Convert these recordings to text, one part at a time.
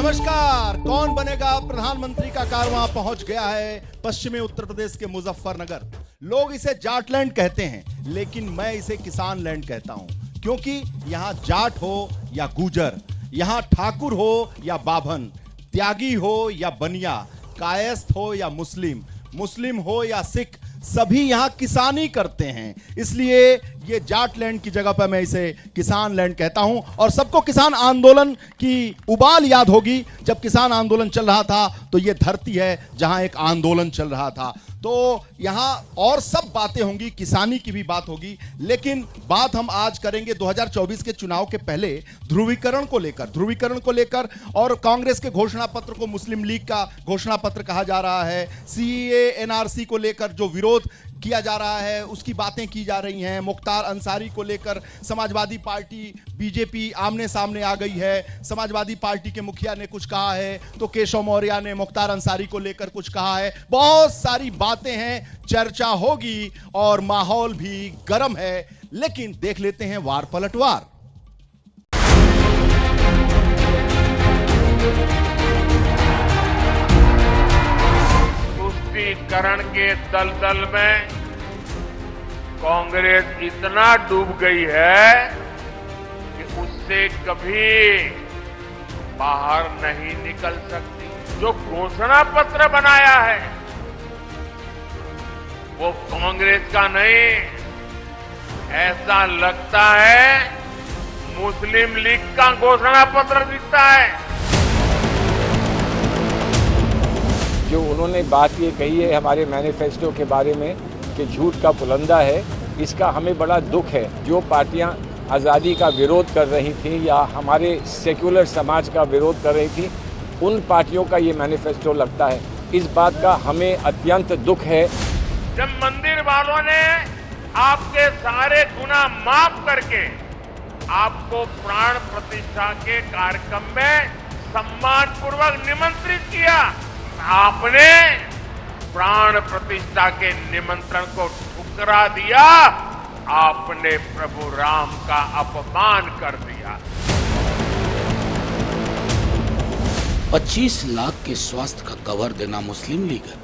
नमस्कार। कौन बनेगा प्रधानमंत्री का कारवां पहुंच गया है पश्चिमी उत्तर प्रदेश के मुजफ्फरनगर। लोग इसे जाटलैंड कहते हैं, लेकिन मैं इसे किसान लैंड कहता हूं, क्योंकि यहां जाट हो या गुजर, यहां ठाकुर हो या बाभन, त्यागी हो या बनिया, कायस्थ हो या मुस्लिम हो या सिख, सभी यहां किसानी करते हैं। इसलिए ये जाटलैंड की जगह पर मैं इसे किसान लैंड कहता हूं। और सबको किसान आंदोलन की उबाल याद होगी। जब किसान आंदोलन चल रहा था तो ये धरती है जहां एक आंदोलन चल रहा था। तो यहां और सब बातें होंगी, किसानी की भी बात होगी, लेकिन बात हम आज करेंगे 2024 के चुनाव के पहले ध्रुवीकरण को लेकर और कांग्रेस के घोषणा पत्र को मुस्लिम लीग का घोषणा पत्र कहा जा रहा है। सीएए एनआरसी को लेकर जो विरोध किया जा रहा है उसकी बातें की जा रही हैं। मुख्तार अंसारी को लेकर समाजवादी पार्टी बीजेपी आमने सामने आ गई है। समाजवादी पार्टी के मुखिया ने कुछ कहा है तो केशव मौर्य ने मुख्तार अंसारी को लेकर कुछ कहा है। बहुत सारी बातें हैं, चर्चा होगी और माहौल भी गर्म है। लेकिन देख लेते हैं वार पलटवार। करण के दलदल में कांग्रेस इतना डूब गई है कि उससे कभी बाहर नहीं निकल सकती। जो घोषणा पत्र बनाया है वो कांग्रेस का नहीं, ऐसा लगता है मुस्लिम लीग का घोषणा पत्र दिखता है। जो उन्होंने बात ये कही है हमारे मैनिफेस्टो के बारे में कि झूठ का पुलंदा है, इसका हमें बड़ा दुख है। जो पार्टियां आज़ादी का विरोध कर रही थी या हमारे सेक्युलर समाज का विरोध कर रही थी, उन पार्टियों का ये मैनिफेस्टो लगता है। इस बात का हमें अत्यंत दुख है। जब मंदिर वालों ने आपके सारे गुनाह माफ करके आपको प्राण प्रतिष्ठा के कार्यक्रम में सम्मानपूर्वक निमंत्रित किया, आपने प्राण प्रतिष्ठा के निमंत्रण को ठुकरा दिया। आपने प्रभु राम का अपमान कर दिया। 25 लाख के स्वास्थ्य का कवर देना मुस्लिम लीग है।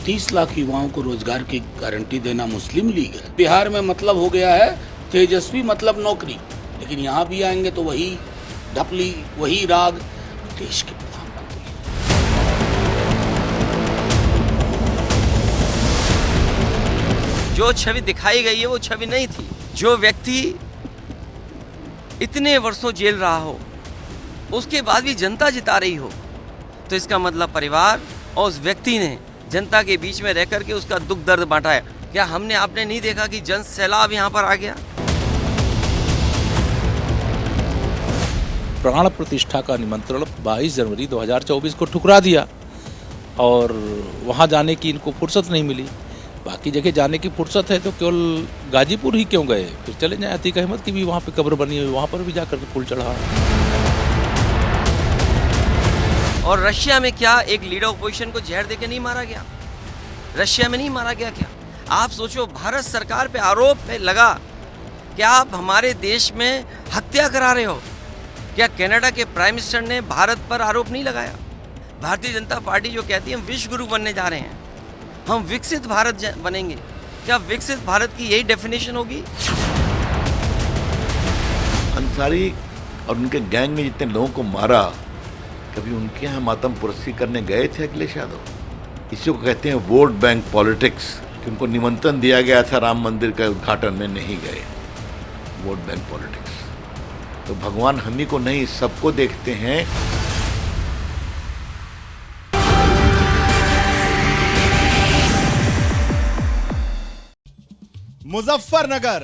30 लाख युवाओं को रोजगार की गारंटी देना मुस्लिम लीग है। बिहार में मतलब हो गया है तेजस्वी मतलब नौकरी, लेकिन यहाँ भी आएंगे तो वही ढपली, वही राग। देश के जो छवि दिखाई गई है वो छवि नहीं थी। जो व्यक्ति इतने वर्षों जेल रहा हो उसके बाद भी जनता जिता रही हो, तो इसका मतलब परिवार और उस व्यक्ति ने जनता के बीच में रह करके उसका दुख दर्द बांटा है। क्या हमने आपने नहीं देखा कि जन सैलाब यहाँ पर आ गया? प्राण प्रतिष्ठा का निमंत्रण 22 जनवरी 2024 को ठुकरा दिया और वहाँ जाने की इनको फुर्सत नहीं मिली। बाकी जगह जाने की फुर्सत है तो केवल गाजीपुर ही क्यों गए? फिर चले जाए। अतीक अहमद की भी वहाँ पे कब्र बनी हुई, वहाँ पर भी जाकर के फूल चढ़ा। और रशिया में क्या एक लीडर ऑपोजिशन को जहर देकर नहीं मारा गया? रशिया में नहीं मारा गया क्या? आप सोचो, भारत सरकार पे आरोप लगा कि आप हमारे देश में हत्या करा रहे हो। क्या कनाडा के प्राइम मिनिस्टर ने भारत पर आरोप नहीं लगाया? भारतीय जनता पार्टी जो कहती है हम विश्व गुरु बनने जा रहे हैं, हम विकसित भारत बनेंगे, क्या विकसित भारत की यही डेफिनेशन होगी? अंसारी और उनके गैंग ने जितने लोगों को मारा, कभी उनके यहाँ मातम पुरस्सी करने गए थे अखिलेश यादव? इसी को कहते हैं वोट बैंक पॉलिटिक्स। कि उनको निमंत्रण दिया गया था राम मंदिर के उद्घाटन में, नहीं गए। Vote bank politics. तो भगवान हम ही को नहीं, सबको देखते हैं। मुजफ्फरनगर,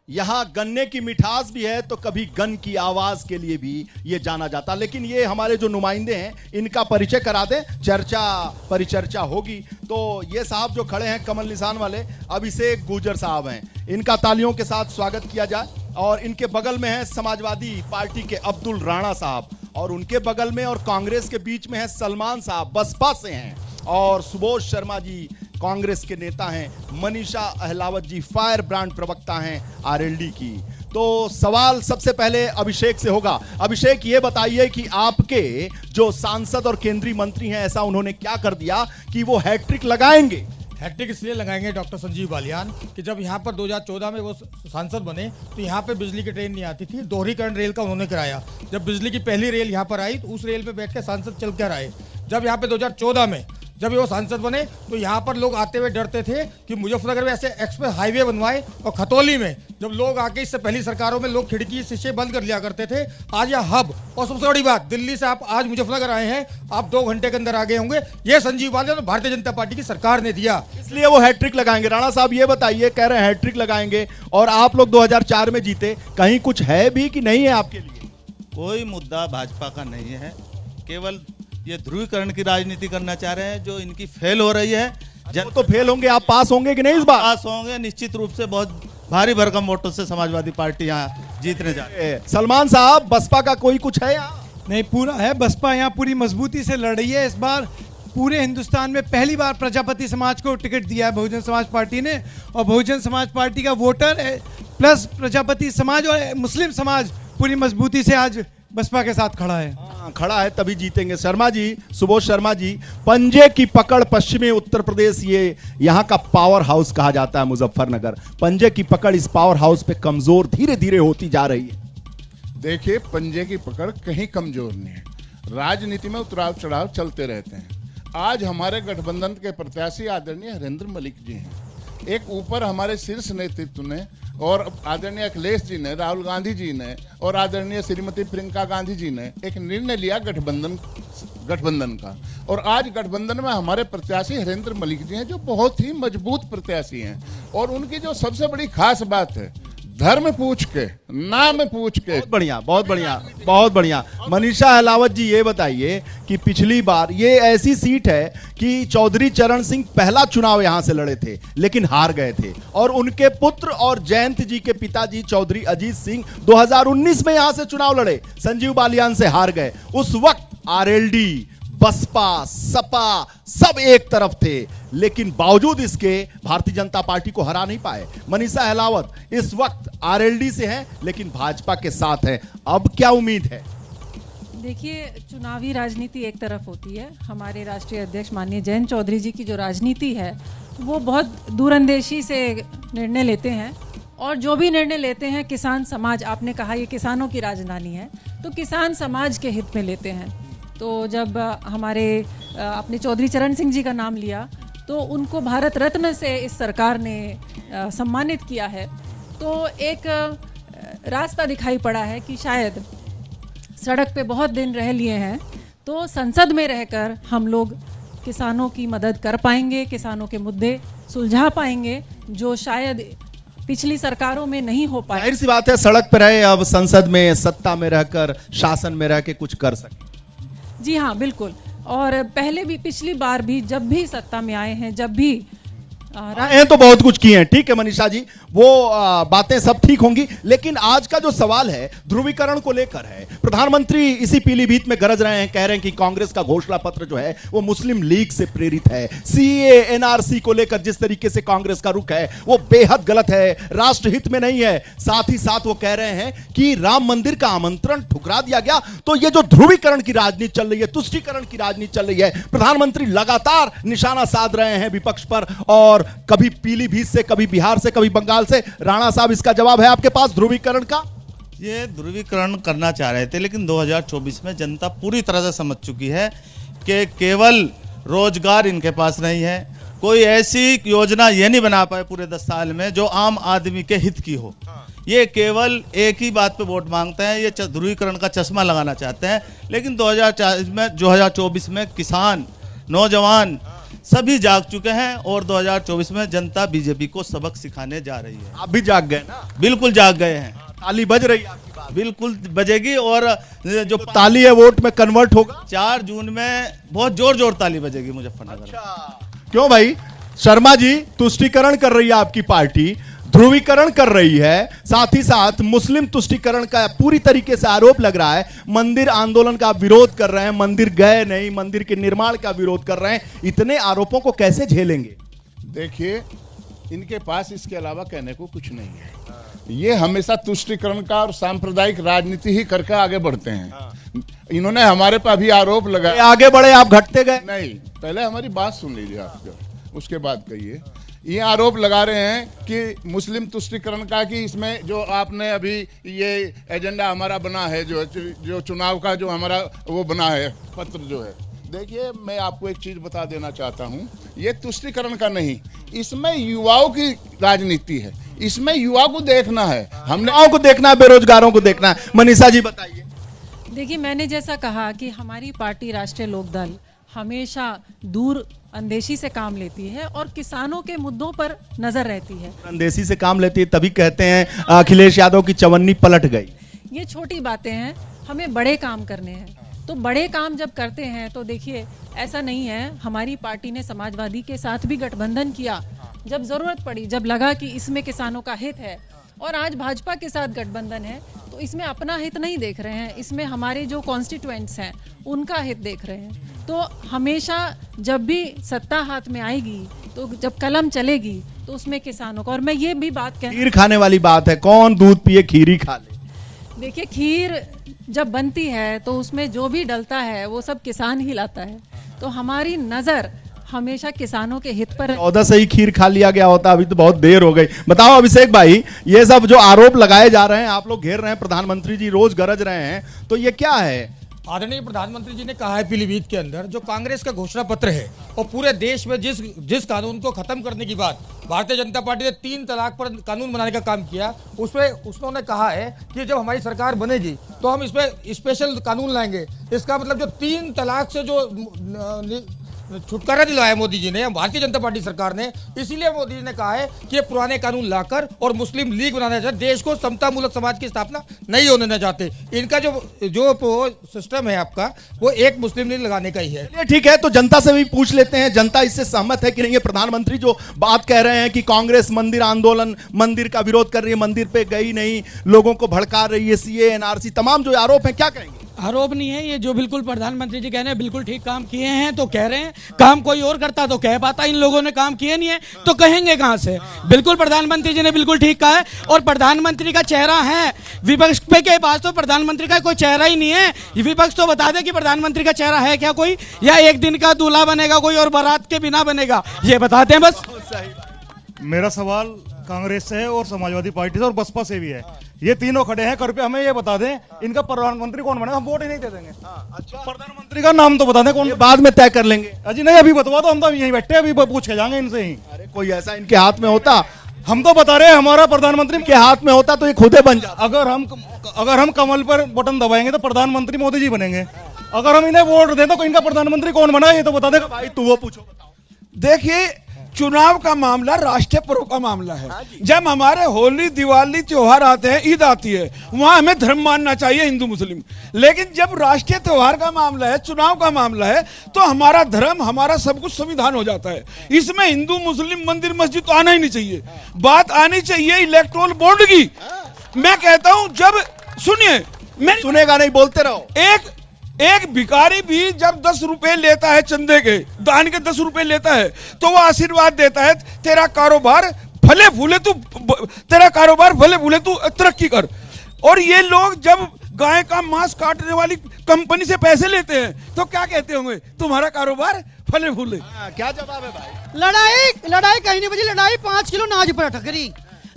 यहां गन्ने की मिठास भी है तो कभी गन की आवाज के लिए भी ये जाना जाता। लेकिन ये हमारे जो नुमाइंदे हैं इनका परिचय करा दें, चर्चा परिचर्चा होगी। तो ये साहब जो खड़े हैं कमल निशान वाले, अभिषेक गुजर साहब हैं, इनका तालियों के साथ स्वागत किया जाए। और इनके बगल में है समाजवादी पार्टी के अब्दुल राणा साहब, और उनके बगल में और कांग्रेस के बीच में है सलमान साहब, बसपा से हैं। और सुबोध शर्मा जी कांग्रेस के नेता हैं। मनीषा अहलावत जी फायर ब्रांड प्रवक्ता हैं आरएलडी की। तो सवाल सबसे पहले अभिषेक से होगा। अभिषेक, ये बताइए कि आपके जो सांसद और केंद्रीय मंत्री हैं, ऐसा उन्होंने क्या कर दिया कि वो हैट्रिक लगाएंगे? हैट्रिक इसलिए लगाएंगे डॉक्टर संजीव बालियान कि जब यहाँ पर 2014 में वो सांसद बने तो यहाँ पे बिजली की ट्रेन नहीं आती थी, दोहरीकरण रेल का उन्होंने कराया। जब बिजली की पहली रेल यहाँ पर आई तो उस रेल पे बैठ के सांसद चल कर आए। जब यहाँ पे 2014 में जब वो सांसद बने तो यहाँ पर लोग आते हुए डरते थे कि मुजफ्फरनगर में ऐसे एक्सप्रेस हाईवे बनवाए, और खतौली में जब लोग आके इससे पहली सरकारों में लोग खिड़की शीशे बंद कर लिया करते थे, आज यह हब। और सबसे बड़ी बात, दिल्ली से आप आज मुजफ्फरनगर आए हैं, आप 2 घंटे के अंदर आ गए होंगे। ये संजीव बालियान और भारतीय जनता पार्टी की सरकार ने दिया, इसलिए वो हैट्रिक लगाएंगे। राणा साहब ये बताइए, कह रहे हैं हैट्रिक लगाएंगे और आप लोग 2004 में जीते, कहीं कुछ है भी कि नहीं है आपके लिए? कोई मुद्दा भाजपा का नहीं है, केवल ये ध्रुवीकरण की राजनीति करना चाह रहे हैं जो इनकी फेल हो रही है। वो तो फेल होंगे, आप पास होंगे कि नहीं इस बार? पास होंगे निश्चित रूप से, बहुत भारी भरकम वोटों से समाजवादी पार्टी यहाँ जीतने जा रही है। सलमान साहब, बसपा का कोई कुछ है यहाँ? नहीं, पूरा है। बसपा यहाँ पूरी मजबूती से लड़ रही है। इस बार पूरे हिंदुस्तान में पहली बार प्रजापति समाज को टिकट दिया है बहुजन समाज पार्टी ने, और बहुजन समाज पार्टी का वोटर प्लस प्रजापति समाज और मुस्लिम समाज पूरी मजबूती से आज बसपा के साथ खड़ा है। खड़ा है तभी जीतेंगे। शर्मा जी, सुबोध शर्मा जी, पंजे की पकड़ पश्चिमी उत्तर प्रदेश, ये यहाँ का पावर हाउस कहा जाता है मुजफ्फरनगर। पंजे की पकड़ इस पावर हाउस पे कमजोर धीरे धीरे होती जा रही है। देखिए, पंजे की पकड़ कहीं कमजोर नहीं है। राजनीति में उतराव चढ़ाव चलते रहते हैं। आज हमारे गठबंधन के प्रत्याशी आदरणीय हरेंद्र मलिक जी हैं। एक ऊपर हमारे शीर्ष नेतृत्व ने और आदरणीय अखिलेश जी ने, राहुल गांधी जी ने और आदरणीय श्रीमती प्रियंका गांधी जी ने एक निर्णय लिया गठबंधन का, और आज गठबंधन में हमारे प्रत्याशी हरेंद्र मलिक जी हैं जो बहुत ही मजबूत प्रत्याशी हैं। और उनकी जो सबसे बड़ी खास बात है, धर्म पूछ के, नाम पूछ के। बहुत बढ़िया, बहुत बढ़िया, बहुत बढ़िया। मनीषा अहलावत जी, ये बताइए कि पिछली बार ये ऐसी सीट है कि चौधरी चरण सिंह पहला चुनाव यहां से लड़े थे लेकिन हार गए थे, और उनके पुत्र और जयंत जी के पिताजी चौधरी अजीत सिंह 2019 में यहां से चुनाव लड़े, संजीव बालियान से हार गए। उस वक्त आरएलडी, बसपा, सपा सब एक तरफ थे, लेकिन बावजूद इसके भारतीय जनता पार्टी को हरा नहीं पाए। मनीषा अहलावत इस वक्त आरएलडी से हैं लेकिन भाजपा के साथ हैं, अब क्या उम्मीद है? देखिए, चुनावी राजनीति एक तरफ होती है। हमारे राष्ट्रीय अध्यक्ष माननीय जयंत चौधरी जी की जो राजनीति है वो बहुत दूरंदेशी से निर्णय लेते हैं, और जो भी निर्णय लेते हैं किसान समाज, आपने कहा ये किसानों की राजधानी है, तो किसान समाज के हित में लेते हैं। तो जब हमारे अपने चौधरी चरण सिंह जी का नाम लिया तो उनको भारत रत्न से इस सरकार ने सम्मानित किया है, तो एक रास्ता दिखाई पड़ा है कि शायद सड़क पे बहुत दिन रह लिए हैं तो संसद में रहकर हम लोग किसानों की मदद कर पाएंगे, किसानों के मुद्दे सुलझा पाएंगे जो शायद पिछली सरकारों में नहीं हो पाए। जाहिर सी बात है, सड़क पर रहे, अब संसद में सत्ता में रहकर, शासन में रह के कुछ कर सके। जी हाँ, बिल्कुल। और पहले भी, पिछली बार भी जब भी सत्ता में आए हैं, जब भी तो बहुत कुछ किए हैं। ठीक है मनीषा जी, वो बातें सब ठीक होंगी, लेकिन आज का जो सवाल है ध्रुवीकरण को लेकर है। प्रधानमंत्री इसी पीलीभीत में गरज रहे हैं, कह रहे हैं कि कांग्रेस का घोषणा पत्र जो है वो मुस्लिम लीग से प्रेरित है। सीए एनआरसी को लेकर जिस तरीके से कांग्रेस का रुख है वो बेहद गलत है, राष्ट्रहित में नहीं है। साथ ही साथ वो कह रहे हैं कि राम मंदिर का आमंत्रण ठुकरा दिया गया। तो ये जो ध्रुवीकरण की राजनीति चल रही है, तुष्टीकरण की राजनीति चल रही है, प्रधानमंत्री लगातार निशाना साध रहे हैं विपक्ष पर, और कभी पीलीभीत से, कभी बिहार से, कभी बंगाल से। राणा साहब, इसका जवाब है आपके पास ध्रुवीकरण का? ये ध्रुवीकरण करना चाह रहे थे, लेकिन 2024 में जनता पूरी तरह से समझ चुकी है कि केवल रोजगार इनके पास नहीं है, कोई ऐसी योजना ये नहीं बना पाए पूरे 10 साल में जो आम आदमी के हित की हो। ये केवल एक ही बात पे वोट मांगते हैं, ये ध्रुवीकरण का चश्मा लगाना चाहते हैं। लेकिन 2024 में किसान, नौजवान सभी जाग चुके हैं, और 2024 में जनता बीजेपी को सबक सिखाने जा रही है। आप भी जाग गए ना? बिल्कुल जाग गए हैं। ताली बज रही है आपकी बात? बिल्कुल बजेगी, और जो ताली है वोट में कन्वर्ट होगा। 4 जून में बहुत जोर जोर ताली बजेगी मुजफ्फरनगर। अच्छा, क्यों भाई? शर्मा जी, तुष्टीकरण कर रही है आपकी पार्टी, ध्रुवीकरण कर रही है, साथ ही साथ मुस्लिम तुष्टीकरण का पूरी तरीके से आरोप लग रहा है। मंदिर आंदोलन का विरोध कर रहे हैं, मंदिर गए नहीं, मंदिर के निर्माण का विरोध कर रहे हैं। इतने आरोपों को कैसे झेलेंगे? देखिए, इनके पास इसके अलावा कहने को कुछ नहीं है। ये हमेशा तुष्टीकरण का और सांप्रदायिक राजनीति ही करके आगे बढ़ते हैं। इन्होंने हमारे पर भी आरोप लगाया, आगे बढ़े आप घटते गए। नहीं, पहले हमारी बात सुन लीजिए आप, उसके बाद कहिए। ये आरोप लगा रहे हैं कि मुस्लिम तुष्टीकरण का, कि इसमें जो आपने अभी ये एजेंडा हमारा बना है, जो चुनाव का जो हमारा वो बना है पत्र जो है, देखिए मैं आपको एक चीज बता देना चाहता हूँ, ये तुष्टीकरण का नहीं, इसमें युवाओं की राजनीति है, इसमें युवा को देखना है, हमने युवाओं को देखना है, बेरोजगारों को देखना है। मनीषा जी बताइए। देखिए, मैंने जैसा कहा कि हमारी पार्टी राष्ट्रीय लोकदल हमेशा दूर अंदेशी से काम लेती है और किसानों के मुद्दों पर नजर रहती है। अंदेशी से काम लेती है, तभी कहते हैं अखिलेश यादव की चवन्नी पलट गई। ये छोटी बातें हैं, हमें बड़े काम करने हैं। तो बड़े काम जब करते हैं तो देखिए, ऐसा नहीं है, हमारी पार्टी ने समाजवादी के साथ भी गठबंधन किया जब जरूरत पड़ी, जब लगा कि इसमें किसानों का हित है। और आज भाजपा के साथ गठबंधन है तो इसमें अपना हित नहीं देख रहे हैं, इसमें हमारे जो कॉन्स्टिट्यूएंट्स हैं उनका हित देख रहे हैं। तो हमेशा जब भी सत्ता हाथ में आएगी, तो जब कलम चलेगी तो उसमें किसानों का, और मैं ये भी बात खीर खाने वाली बात है, कौन दूध पिए खीर ही खा ले। देखिए, खीर जब बनती है तो उसमें जो भी डलता है वो सब किसान ही लाता है। तो हमारी नजर हमेशा किसानों के हित पर। 14 से ही खीर खा लिया गया होता, अभी तो बहुत देर हो गई। बताओ अभिषेक भाई, ये सब जो आरोप लगाए जा रहे हैं, आप लोग घेर रहे हैं, प्रधानमंत्री जी रोज गरज रहे हैं, तो ये क्या है? आदरणीय प्रधानमंत्री जी ने कहा है पीलीभीत के अंदर, जो कांग्रेस का घोषणा पत्र है और पूरे देश में जिस कानून को खत्म करने की बात भारतीय जनता पार्टी ने 3 तलाक पर कानून बनाने का काम किया, उसमें उन्होंने कहा है कि जब हमारी सरकार बनेगी तो हम इसमें स्पेशल कानून लाएंगे। इसका मतलब जो 3 तलाक से जो छुटकारा दिलाया मोदी जी ने, भारतीय जनता पार्टी सरकार ने, इसीलिए मोदी जी ने कहा है कि ये पुराने कानून लाकर और मुस्लिम लीग बनाना चाहते, देश को समतामूलक समाज की स्थापना नहीं होने देना चाहते। इनका जो सिस्टम है आपका, वो एक मुस्लिम लीग लगाने का ही है। ठीक है, तो जनता से भी पूछ लेते हैं, जनता इससे सहमत है कि नहीं? ये प्रधानमंत्री जो बात कह रहे हैं कि कांग्रेस मंदिर आंदोलन, मंदिर का विरोध कर रही है, मंदिर पे गई नहीं, लोगों को भड़का रही है, सीए एनआरसी, तमाम जो आरोप है, क्या कहेंगे? आरोप नहीं है ये, जो बिल्कुल प्रधानमंत्री जी कह रहे हैं, बिल्कुल ठीक काम किए हैं तो कह रहे हैं, काम कोई और करता तो कह पाता, इन लोगों ने काम किए नहीं है तो कहेंगे कहां से? बिल्कुल प्रधानमंत्री जी ने बिल्कुल ठीक कहा है, और प्रधानमंत्री का चेहरा है, विपक्ष के पास तो प्रधानमंत्री का कोई चेहरा ही नहीं है। विपक्ष तो बता दे कि प्रधानमंत्री का चेहरा है क्या कोई, या एक दिन का दूल्हा बनेगा कोई और बारात के बिना बनेगा, ये बताते हैं बस। मेरा सवाल कांग्रेस से है और समाजवादी पार्टी से और बसपा से भी है। ये तीनों खड़े हैं, कृपया हमें ये बता दें इनका प्रधानमंत्री कौन बनेगा, हम वोट ही नहीं दे देंगे। अच्छा, प्रधानमंत्री का नाम तो बता दें कौन, बाद में तय कर लेंगे। अजी नहीं, अभी बतवा दो, हम तो यहीं बैठे, अभी पूछ के जाएंगे इनसे ही। अरे कोई ऐसा इनके हाथ में होता, हम तो बता रहे हैं हमारा प्रधानमंत्री के हाथ में होता तो ये खुदे बन जाता। अगर हम कमल पर बटन दबाएंगे तो प्रधानमंत्री मोदी जी बनेंगे, अगर हम इन्हें वोट दें तो इनका प्रधानमंत्री कौन बना ये तो बता देगा। भाई तू वो पूछो। देखिए, चुनाव का मामला राष्ट्रीय पर्व का मामला है। जब हमारे होली, दिवाली त्योहार आते हैं, ईद आती है, वहां हमें धर्म मानना चाहिए, हिंदू मुस्लिम। लेकिन जब राष्ट्रीय त्योहार का मामला है, चुनाव का मामला है, तो हमारा धर्म, हमारा सब कुछ संविधान हो जाता है। इसमें हिंदू मुस्लिम मंदिर मस्जिद तो आना ही नहीं चाहिए। बात आनी चाहिए इलेक्टोरल बॉन्ड की। मैं कहता हूं, जब सुनिए, मैं सुनेगा नहीं, बोलते रहो। एक भिखारी भी जब 10 रुपए लेता है, चंदे के दान के 10 रुपए लेता है, तो वो आशीर्वाद देता है, तेरा कारोबार फले फूले, तू तरक्की कर। और ये लोग जब गाय का मांस काटने वाली कंपनी से पैसे लेते हैं तो क्या कहते होंगे, तुम्हारा कारोबार फले फूले। क्या जवाब है भाई? लड़ाई कहीं नहीं बची, लड़ाई 5 किलो नाज पर अटक रही।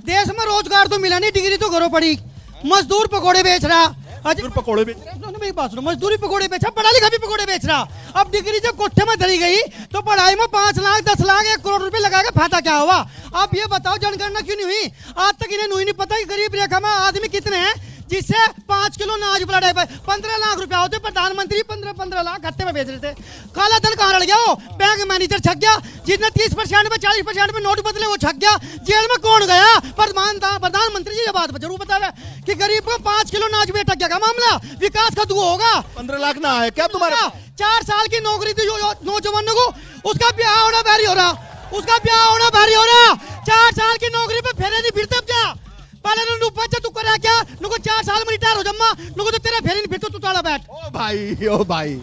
देश में रोजगार तो मिला नहीं, डिग्री तो घरों पड़ी, मजदूर पकौड़े बेच रहा, मजदूरी पकौड़े बेचा, पढ़ा लिखा भी पकौड़े बेच रहा। अब डिग्री जब कोठे में धरी गई तो पढ़ाई में 5 लाख 10 लाख 1 करोड़ रुपए लगाकर फायदा क्या हुआ? आप ये बताओ, जनगणना क्यों नहीं हुई? आज तक इन्हें नहीं पता कि गरीब रेखा में आदमी कितने हैं जिससे 5 किलो नाज पलड़े पे 15 लाख रुपया होते, प्रधानमंत्री 15 लाख खाते में बेच रहे थे। काला धन कहाँ रह गया? वो बैंक मैनेजर छक गया, जिसने 30% में 40% में नोट बदले वो छक गया। जेल में कौन गया? प्रधानमंत्री जी ये बात जरूर बतावे कि गरीब को 5 किलो नाज पे अटक गया मामला, विकास का दुआ होगा। 15 लाख ना है क्या तुम्हारा? 4 साल की नौकरी थी जो नौजवानों को, उसका ब्याह होना भारी हो रहा, 4 साल की नौकरी पे फेरे नहीं फिरते। अब क्या पहले तू करा क्या? 4 साल में रिटायर हो जम्मा, तो तेरा फेरे नहीं फिरते, तू ताला बैठ। ओ भाई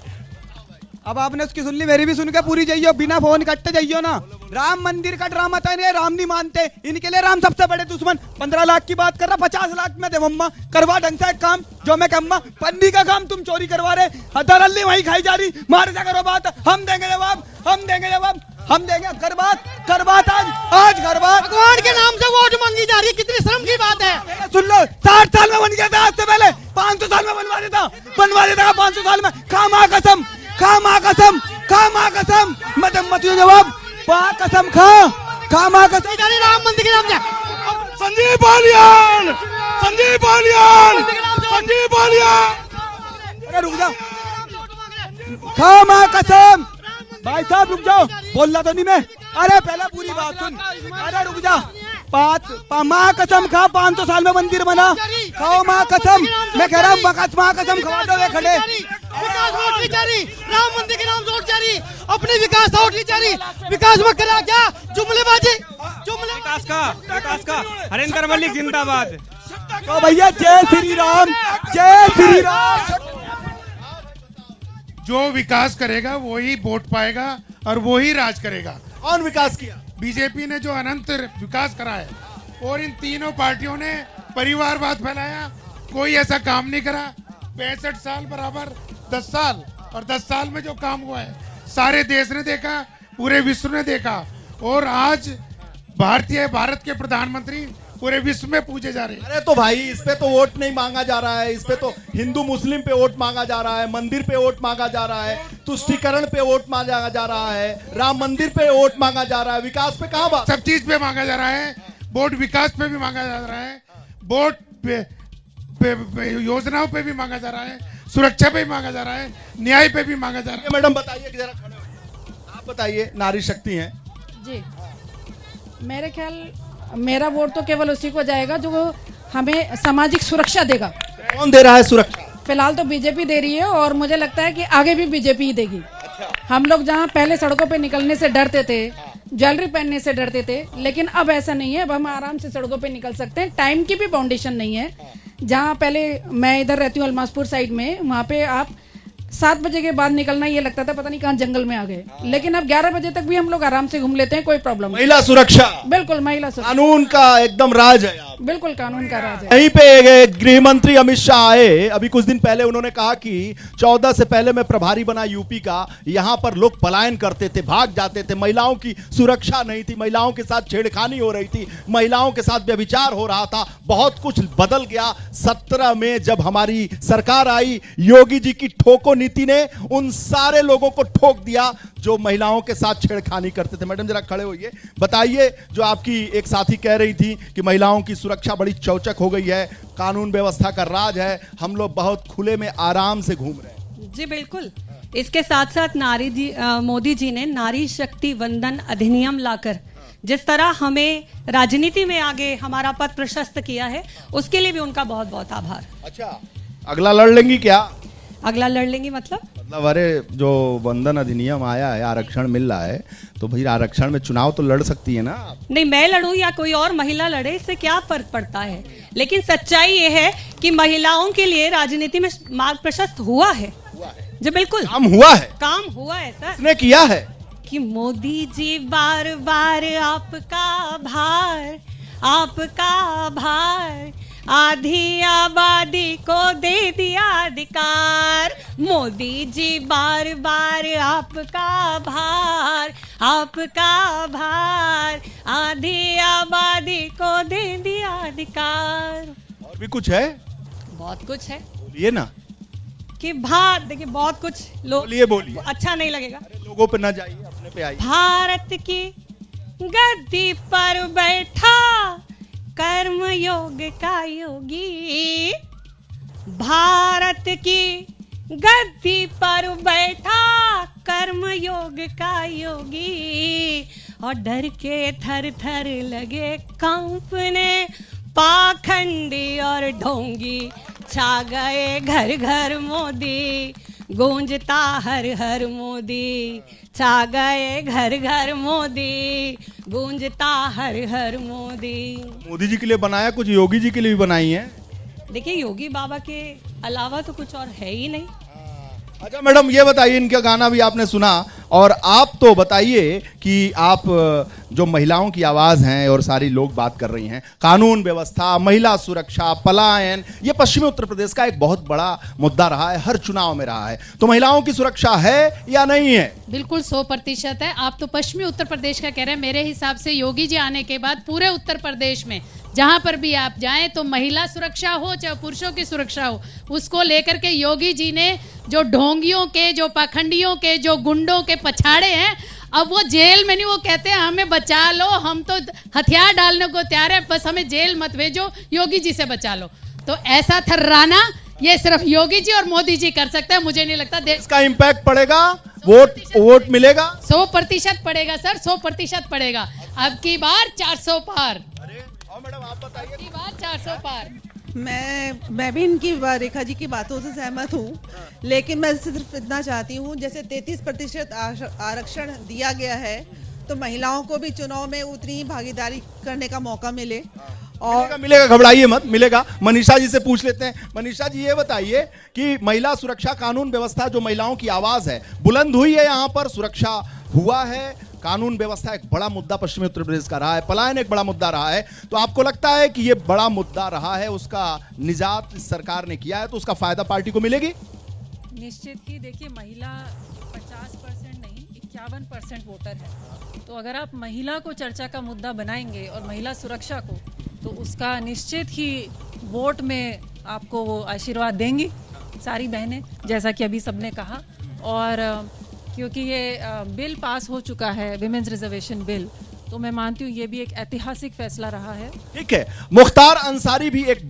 अब आपने उसकी सुन ली, मेरी भी सुन के पूरी जाइयो, बिना फोन कटते जाइयो ना। राम मंदिर का ड्रामा था, राम नहीं मानते, इनके लिए राम सबसे बड़े दुश्मन। 15 लाख की बात कर रहा, 50 लाख में दे मम्मा, करवा ढंग से एक काम जो मैं कहूँगा। पन्नी का काम तुम चोरी करवा रहे, हथरल्ली वहीं खाई जा रही, मार जा करो बात, हम देंगे जवाब, हम देंगे जवाब, हम देंगे। कर बात आज कर बात। भगवान के नाम से वोट मांगी जा रही है, कितनी शर्म की बात है। सुन लो, 60 साल में बन गया था, आज से पहले 500 साल में बनवा देता 500 साल में। खामा कसम मत जवाब, कसम खामा कसम। राम मंदिर के नाम से संजीव बालियान। अरे रुक जाओ, खामा कसम। भाई साहब रुक जाओ, बोलना तो नहीं मैं। अरे पहले पूरी बात सुन, अरे रुक जा। माँ कसम खा, 500 साल में मंदिर बना, खाओ माँ कसम। मैं कह रहा हूँ माँ कसम खवा दो खड़े। विकास वोट नहीं जा रही, राम मंदिर के नाम से वोट जा रही, अपनी विकास वोट नहीं जा रही। विकास में करा क्या, जुमलेबाजी, विकास का हरिंदर मलिक जिंदाबाद। तो भैया जय श्री राम, जय श्री राम। जो विकास करेगा वही वोट पाएगा और वही राज करेगा। कौन विकास किया? बीजेपी ने जो अनंत विकास करा है, और इन तीनों पार्टियों ने परिवारवाद फैलाया, कोई ऐसा काम नहीं करा। 65 साल बराबर 10 साल, और 10 साल में जो काम हुआ है सारे देश ने देखा, पूरे विश्व ने देखा, और आज भारत के प्रधानमंत्री पूरे विश्व में पूछे जा रहे हैं। अरे तो भाई इस पे तो वोट नहीं मांगा जा रहा है, इस पे तो हिंदू मुस्लिम पे वोट मांगा जा रहा है, मंदिर पे वोट मांगा जा रहा है, तुष्टीकरण पे वोट मांगा जा रहा है, राम मंदिर पे वोट मांगा जा रहा है, विकास पे कहाँ बात? सब चीज पे मांगा जा रहा है, वोट विकास पे भी मांगा जा रहा है, वोट योजनाओं पे भी मांगा जा रहा है, सुरक्षा पे भी मांगा जा रहा है, न्याय पे भी मांगा जा रहा है। मैडम बताइए, जरा खड़े होइए, आप बताइए, नारी शक्ति हैं जी। मेरे ख्याल मेरा वोट तो केवल उसी को जाएगा जो हमें सामाजिक सुरक्षा देगा। कौन दे रहा है सुरक्षा? फिलहाल तो बीजेपी दे रही है, और मुझे लगता है कि आगे भी बीजेपी ही देगी। हम लोग जहाँ पहले सड़कों पे निकलने से डरते थे, ज्वेलरी पहनने से डरते थे, लेकिन अब ऐसा नहीं है। अब हम आराम से सड़कों पे निकल सकते हैं, टाइम की भी बाउंडेशन नहीं है। जहाँ पहले मैं इधर रहती हूँ अलमासपुर साइड में, वहाँ पे आप 7 बजे के बाद निकलना ये लगता था पता नहीं कहाँ जंगल में आ गए, लेकिन अब 11 बजे तक भी हम लोग आराम से घूम लेते हैं, कोई प्रॉब्लम। महिला सुरक्षा, बिल्कुल महिला सुरक्षा, कानून का एकदम राज है। बिल्कुल कानून का राज है। यहीं पे गृह मंत्री अमित शाह आए अभी कुछ दिन पहले, उन्होंने कहा कि 14 से पहले मैं प्रभारी बना यूपी का, यहाँ पर लोग पलायन करते थे, भाग जाते थे, महिलाओं की सुरक्षा नहीं थी, महिलाओं के साथ छेड़खानी हो रही थी, महिलाओं के साथ व्यभिचार हो रहा था। बहुत कुछ बदल गया 17 में जब हमारी सरकार आई, योगी जी की ठोको नीति ने उन सारे लोगों को ठोक दिया जो महिलाओं के साथ छेड़खानी करते थे। मैडम जरा खड़े होइए, बताइए, जो आपकी एक साथी कह रही थी कि महिलाओं की सुरक्षा बड़ी चौचक हो गई है, कानून व्यवस्था का राज है, हम लोग बहुत खुले में आराम से घूम रहे हैं। जी बिल्कुल। इसके साथ साथ मोदी जी ने नारी शक्ति वंदन अधिनियम लाकर जिस तरह हमें राजनीति में आगे हमारा पथ प्रशस्त किया है, उसके लिए भी उनका बहुत बहुत आभार। अच्छा, अगला लड़ लेंगी क्या? अगला लड़ लेंगी मतलब अरे जो वंदन अधिनियम आया है, आरक्षण मिल रहा है, तो भाई आरक्षण में चुनाव तो लड़ सकती है ना? नहीं, मैं लड़ूं या कोई और महिला लड़े, इससे क्या फर्क पड़ता है। लेकिन सच्चाई ये है कि महिलाओं के लिए राजनीति में मार्ग प्रशस्त हुआ है। जी बिल्कुल, काम हुआ है, काम हुआ है सर। किसने किया है? कि मोदी जी बार बार आपका भार आधी आबादी को दे दिया अधिकार। मोदी जी बार बार आपका भार आधी आबादी को दे दिया अधिकार। और भी कुछ है? बहुत कुछ है, बोलिए ना। कि देखिए बहुत कुछ बोलिए अच्छा नहीं लगेगा। लोगों पे ना जाइए, अपने पे आइए। भारत की गद्दी पर बैठा कर्म योग का योगी। भारत की गद्दी पर बैठा कर्म योग का योगी। और डर के थर थर लगे कांपने पाखंडी और ढोंगी। छा गए घर घर मोदी, गूंजता हर हर मोदी। छा गए घर घर मोदी, गूंजता हर हर मोदी। मोदी जी के लिए बनाया, कुछ योगी जी के लिए भी बनाई है। देखिए, योगी बाबा के अलावा तो कुछ और है ही नहीं। अच्छा मैडम, ये बताइए, इनका गाना भी आपने सुना, और आप तो बताइए कि आप जो महिलाओं की आवाज हैं और सारी लोग बात कर रही हैं, कानून व्यवस्था, महिला सुरक्षा, पलायन, ये पश्चिमी उत्तर प्रदेश का एक बहुत बड़ा मुद्दा रहा है, हर चुनाव में रहा है। तो महिलाओं की सुरक्षा है या नहीं है? बिल्कुल 100% है। आप तो पश्चिमी उत्तर प्रदेश का कह रहे हैं, मेरे हिसाब से योगी जी आने के बाद पूरे उत्तर प्रदेश में जहां पर भी आप जाएं तो महिला सुरक्षा हो चाहे पुरुषों की सुरक्षा हो, उसको लेकर के योगी जी ने जो ढोंगियों के, जो पाखंडियों के, जो गुंडों के पछाड़े हैं, अब वो जेल में नहीं, वो कहते हैं हमें बचा लो, हम तो हथियार डालने को तैयार है, बस हमें जेल मत भेजो, योगी जी से बचा लो। तो ऐसा थर्राना ये सिर्फ योगी जी और मोदी जी कर सकते हैं। मुझे नहीं लगता देश का इम्पैक्ट पड़ेगा, वोट मिलेगा। 100% पड़ेगा सर, 100% पड़ेगा। अब की बार 400 पार। मैडम आप बताइए, की बार 400 पार। मैं भी इनकी रेखा जी की बातों से सहमत हूँ, लेकिन मैं सिर्फ इतना चाहती हूँ, जैसे 33% आरक्षण दिया गया है तो महिलाओं को भी चुनाव में उतनी ही भागीदारी करने का मौका मिले। और मिलेगा, घबराइए मत, मिलेगा। मनीषा जी से पूछ लेते हैं। मनीषा जी, ये बताइए कि महिला सुरक्षा, कानून व्यवस्था, जो महिलाओं की आवाज है बुलंद हुई है, यहाँ पर सुरक्षा हुआ है, कानून व्यवस्था एक बड़ा मुद्दा पश्चिमी उत्तर प्रदेश का रहा है, पलायन एक बड़ा मुद्दा रहा है, तो आपको लगता है कि ये बड़ा मुद्दा रहा है, उसका निजात इस सरकार ने किया है, तो उसका फायदा पार्टी को मिलेगी? निश्चित ही। देखिए, महिला 50% नहीं 51% वोटर है, तो अगर आप महिला को चर्चा का मुद्दा बनाएंगे और महिला सुरक्षा को, तो उसका निश्चित ही वोट में आपको वो आशीर्वाद देंगी सारी बहनें, जैसा कि अभी सबने कहा। और क्योंकि ये बिल पास हो चुका है, विमेंस रिजर्वेशन बिल, तो मैं मानती हूँ ये भी एक ऐतिहासिक फैसला रहा है। ठीक है, मुख्तार अंसारी भी एक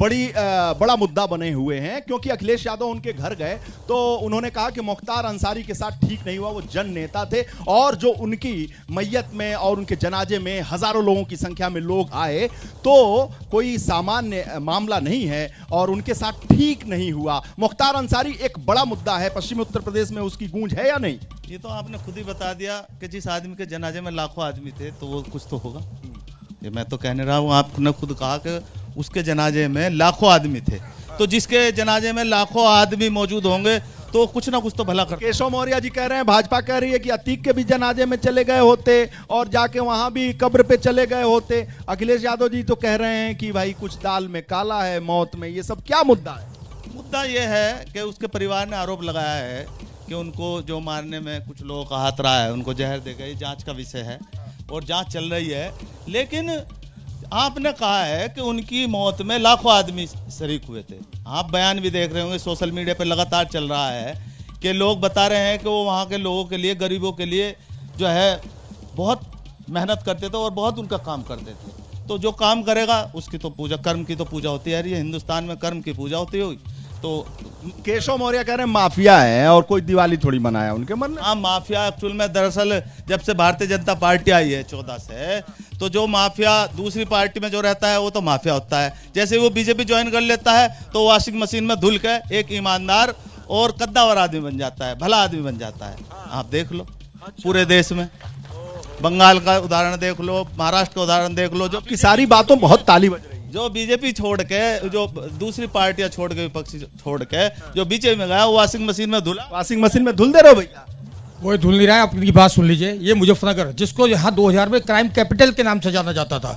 बड़ा मुद्दा बने हुए हैं, क्योंकि अखिलेश यादव उनके घर गए तो उन्होंने कहा कि मुख्तार अंसारी के साथ ठीक नहीं हुआ, वो जन नेता थे, और जो उनकी मैयत में और उनके जनाजे में हजारों लोगों की संख्या में लोग आए, तो कोई सामान्य मामला नहीं है और उनके साथ ठीक नहीं हुआ। मुख्तार अंसारी एक बड़ा मुद्दा है पश्चिमी उत्तर प्रदेश में, उसकी गूंज है या नहीं? ये तो आपने खुद ही बता दिया कि जिस आदमी के जनाजे में लाखों आदमी थे, तो वो कुछ तो होगा। ये मैं तो कहने रहा हूँ, आपने खुद कहा कि उसके जनाजे में लाखों आदमी थे, तो जिसके जनाजे में लाखों आदमी मौजूद होंगे तो कुछ ना कुछ तो भला कर। केशव मौर्य जी कह रहे हैं, भाजपा कह रही है कि अतीक के भी जनाजे में चले गए होते और जाके वहां भी कब्र पे चले गए होते। अखिलेश यादव जी तो कह रहे हैं कि भाई कुछ दाल में काला है, मौत में। ये सब क्या मुद्दा है? मुद्दा ये है कि उसके परिवार ने आरोप लगाया है कि उनको जो मारने में कुछ लोगों का हाथ रहा है, उनको जहर दे गई। जांच का विषय है और जांच चल रही है, लेकिन आपने कहा है कि उनकी मौत में लाखों आदमी शरीक हुए थे। आप बयान भी देख रहे होंगे, सोशल मीडिया पे लगातार चल रहा है कि लोग बता रहे हैं कि वो वहाँ के लोगों के लिए, गरीबों के लिए जो है बहुत मेहनत करते थे और बहुत उनका काम करते थे। तो जो काम करेगा उसकी तो पूजा, कर्म की तो पूजा होती है। ये हिंदुस्तान में कर्म की पूजा होती होगी। तो केशव मौर्य कह रहे हैं माफिया है और कोई दिवाली थोड़ी मनाया उनके मन में। हाँ, माफिया एक्चुअल में दरअसल जब से भारतीय जनता पार्टी आई है 14 से, तो जो माफिया दूसरी पार्टी में जो रहता है वो तो माफिया होता है। जैसे वो बीजेपी ज्वाइन कर लेता है तो वॉशिंग मशीन में धुल के एक ईमानदार और कद्दावर आदमी बन जाता है, भला आदमी बन जाता है। आप देख लो पूरे देश में, बंगाल का उदाहरण देख लो, महाराष्ट्र का उदाहरण देख लो, जो की सारी बातों बहुत ताली बज रही है। जो बीजेपी छोड़ के, जो दूसरी पार्टियां छोड़ के, विपक्षी छोड़ के जो बीजेपी में गया, वो वॉशिंग मशीन में धुला। वॉशिंग मशीन में धुल दे रहे हो भैया? वो धुल नहीं रहा है। अपनी बात सुन लीजिए, ये मुजफ्फरनगर, जिसको यहाँ 2000 में क्राइम कैपिटल के नाम से जाना जाता था,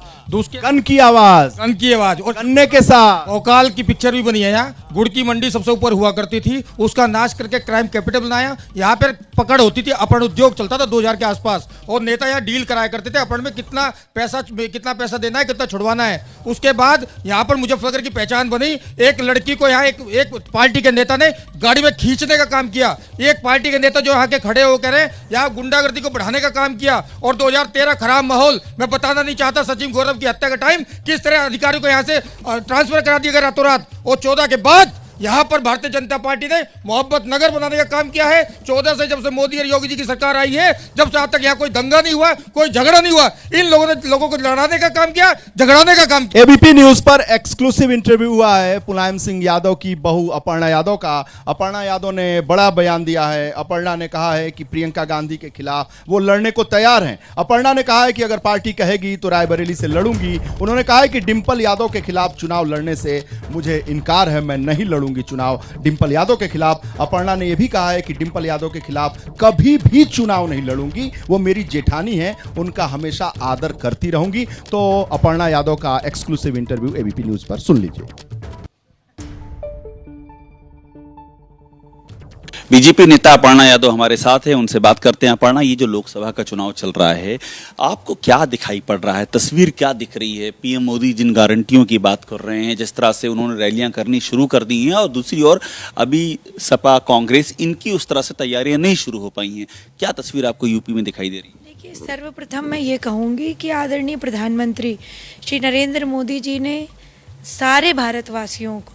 कन की आवाज, और गन्ने के साथ औकाल की पिक्चर भी बनी है। यहाँ गुड़ की मंडी सबसे ऊपर हुआ करती थी, उसका नाश करके क्राइम कैपिटल बनाया। यहाँ पर पकड़ होती थी, अपहरण उद्योग चलता था 2000 के आसपास, और नेता यहाँ डील कराया करते थे अपहरण में कितना पैसा देना है, कितना छुड़वाना है। उसके बाद यहाँ पर मुजफ्फरनगर की पहचान बनी। एक लड़की को यहाँ एक पार्टी के नेता ने गाड़ी में खींचने का काम किया। एक पार्टी के नेता जो यहाँ के खड़े कह रहे हैं यहाँ गुंडागर्दी को बढ़ाने का काम किया। और 2013 खराब माहौल, मैं बताना नहीं चाहता सचिन गौरव की हत्या का टाइम, किस तरह अधिकारियों को यहाँ से ट्रांसफर करा दिया गया रातों रात। और 14 के बाद यहाँ पर भारतीय जनता पार्टी ने मोहब्बत नगर बनाने का काम किया है। 14 से जब से मोदी और योगी जी की सरकार आई है, जब से आज तक यहाँ कोई दंगा नहीं हुआ, कोई झगड़ा नहीं हुआ। इन लोगों ने लोगों को लड़ाने का काम किया, झगड़ाने का काम किया। एबीपी न्यूज पर एक्सक्लूसिव इंटरव्यू हुआ है मुलायम सिंह यादव की बहू अपर्णा यादव का। अपर्णा यादव ने बड़ा बयान दिया है। अपर्णा ने कहा है कि प्रियंका गांधी के खिलाफ वो लड़ने को तैयार हैं। अपर्णा ने कहा है कि अगर पार्टी कहेगी तो रायबरेली से लड़ूंगी। उन्होंने कहा है कि डिंपल यादव के खिलाफ चुनाव लड़ने से मुझे इनकार है, मैं नहीं लड़ूंगी। लड़ूंगी चुनाव डिंपल यादव के खिलाफ। अपर्णा ने यह भी कहा है कि डिंपल यादव के खिलाफ कभी भी चुनाव नहीं लड़ूंगी, वो मेरी जेठानी है, उनका हमेशा आदर करती रहूंगी। तो अपर्णा यादव का एक्सक्लूसिव इंटरव्यू एबीपी न्यूज पर सुन लीजिए। बीजेपी नेता अपर्णा यादव हमारे साथ है, उनसे बात करते हैं। अपर्णा, ये जो लोकसभा का चुनाव चल रहा है, आपको क्या दिखाई पड़ रहा है, तस्वीर क्या दिख रही है? पीएम मोदी जिन गारंटियों की बात कर रहे हैं, जिस तरह से उन्होंने रैलियां करनी शुरू कर दी हैं, और दूसरी ओर अभी सपा कांग्रेस इनकी उस तरह से तैयारियां नहीं शुरू हो पाई हैं, क्या तस्वीर आपको यूपी में दिखाई दे रही है? देखिए, सर्वप्रथम मैं ये कहूँगी कि आदरणीय प्रधानमंत्री श्री नरेंद्र मोदी जी ने सारे भारतवासियों को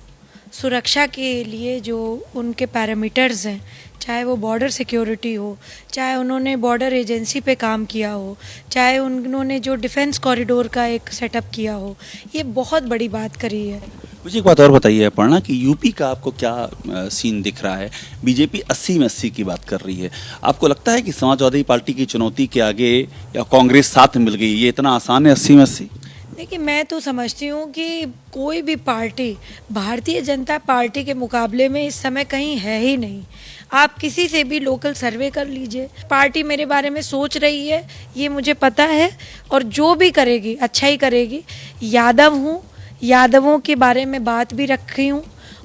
सुरक्षा के लिए जो उनके पैरामीटर्स हैं, चाहे वो बॉर्डर सिक्योरिटी हो, चाहे उन्होंने बॉर्डर एजेंसी पे काम किया हो, चाहे उन्होंने जो डिफेंस कॉरिडोर का एक सेटअप किया हो, ये बहुत बड़ी बात करी है। मुझे एक बात और बताइए अपर्णा कि यूपी का आपको क्या सीन दिख रहा है? बीजेपी 80 में 80 की बात कर रही है, आपको लगता है कि समाजवादी पार्टी की चुनौती के आगे या कांग्रेस साथ मिल गई, ये इतना आसान है 80 में 80? देखिए, मैं तो समझती हूँ कि कोई भी पार्टी भारतीय जनता पार्टी के मुकाबले में इस समय कहीं है ही नहीं। आप किसी से भी लोकल सर्वे कर लीजिए, पार्टी मेरे बारे में सोच रही है, ये मुझे पता है, और जो भी करेगी अच्छा ही करेगी। यादव हूँ, यादवों के बारे में बात भी रखी हूँ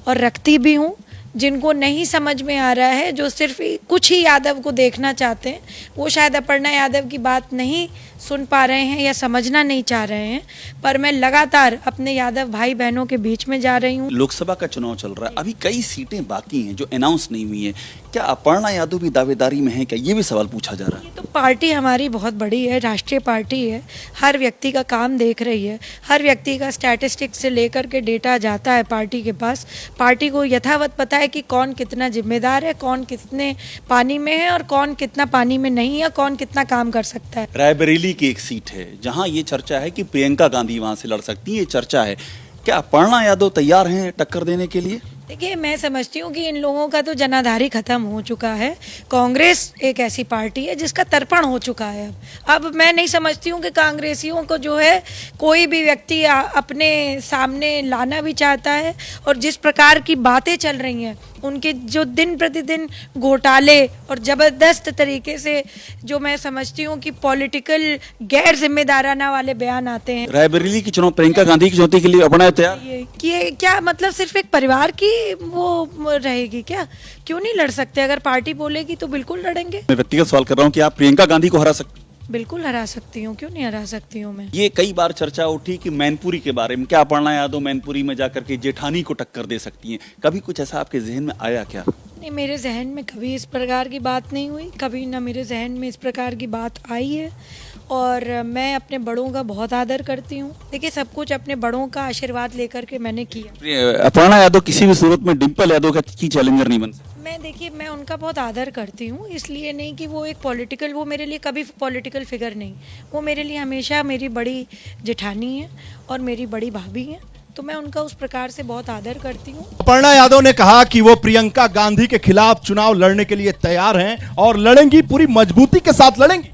और रखती भी हूँ। जिनको नहीं समझ में आ रहा है, जो सिर्फ कुछ ही यादव को देखना चाहते हैं, वो शायद अपर्णा यादव की बात नहीं सुन पा रहे हैं या समझना नहीं चाह रहे हैं, पर मैं लगातार अपने यादव भाई बहनों के बीच में जा रही हूँ। लोकसभा का चुनाव चल रहा है, अभी कई सीटें बाकी हैं जो अनाउंस नहीं हुई हैं, क्या अपर्णा यादव भी दावेदारी में है क्या? ये भी सवाल पूछा जा रहा है। तो पार्टी हमारी बहुत बड़ी है, राष्ट्रीय पार्टी है, हर व्यक्ति का काम देख रही है, हर व्यक्ति का स्टैटिस्टिक्स से लेकर के डेटा जाता है पार्टी के पास। पार्टी को यथावत पता है कि कौन कितना जिम्मेदार है, कौन कितने पानी में है और कौन कितना पानी में नहीं है, कौन कितना काम कर सकता है। रायबरेली की एक सीट है जहां ये चर्चा है कि प्रियंका गांधी वहां से लड़ सकती है, ये चर्चा है, क्या अपर्णा यादव तैयार हैं टक्कर देने के लिए? देखिए, मैं समझती हूँ कि इन लोगों का तो जनाधारी खत्म हो चुका है। कांग्रेस एक ऐसी पार्टी है जिसका तर्पण हो चुका है। अब मैं नहीं समझती हूँ कि कांग्रेसियों को जो है कोई भी व्यक्ति अपने सामने लाना भी चाहता है, और जिस प्रकार की बातें चल रही हैं, उनके जो दिन प्रतिदिन घोटाले और ज़बरदस्त तरीके से जो मैं समझती हूँ कि पॉलिटिकल गैर जिम्मेदाराना वाले बयान आते हैं। रायबरेली की चुनाव प्रियंका गांधी की चुनौती के लिए अपर्णा तैयार? कि क्या मतलब सिर्फ एक परिवार की वो रहेगी क्या? क्यों नहीं लड़ सकते? अगर पार्टी बोलेगी तो बिल्कुल लड़ेंगे। मैं व्यक्तिगत सवाल कर रहा हूँ कि आप प्रियंका गांधी को हरा सकते? बिल्कुल हरा सकती हूँ, क्यों नहीं हरा सकती हूँ मैं। ये कई बार चर्चा उठी कि मैनपुरी के बारे में, क्या अपर्णा यादव मैनपुरी में जाकर के जेठानी को टक्कर दे सकती हैं? कभी कुछ ऐसा आपके जहन में आया क्या? नहीं, मेरे जहन में कभी इस प्रकार की बात नहीं हुई, कभी ना मेरे जहन में इस प्रकार की बात आई है, और मैं अपने बड़ों का बहुत आदर करती हूँ। देखिए, सब कुछ अपने बड़ों का आशीर्वाद लेकर के मैंने किया। अपर्णा यादव किसी भी सूरत में डिंपल यादव का चैलेंजर नहीं बन सकती? मैं उनका बहुत आदर करती हूँ, इसलिए नहीं कि वो एक पॉलिटिकल, वो मेरे लिए कभी पॉलिटिकल फिगर नहीं, वो मेरे लिए हमेशा मेरी बड़ी जेठानी है और मेरी बड़ी भाभी है, तो मैं उनका उस प्रकार से बहुत आदर करती हूँ। अपर्णा यादव ने कहा कि वो प्रियंका गांधी के खिलाफ चुनाव लड़ने के लिए तैयार हैं और लड़ेंगी, पूरी मजबूती के साथ लड़ेंगी।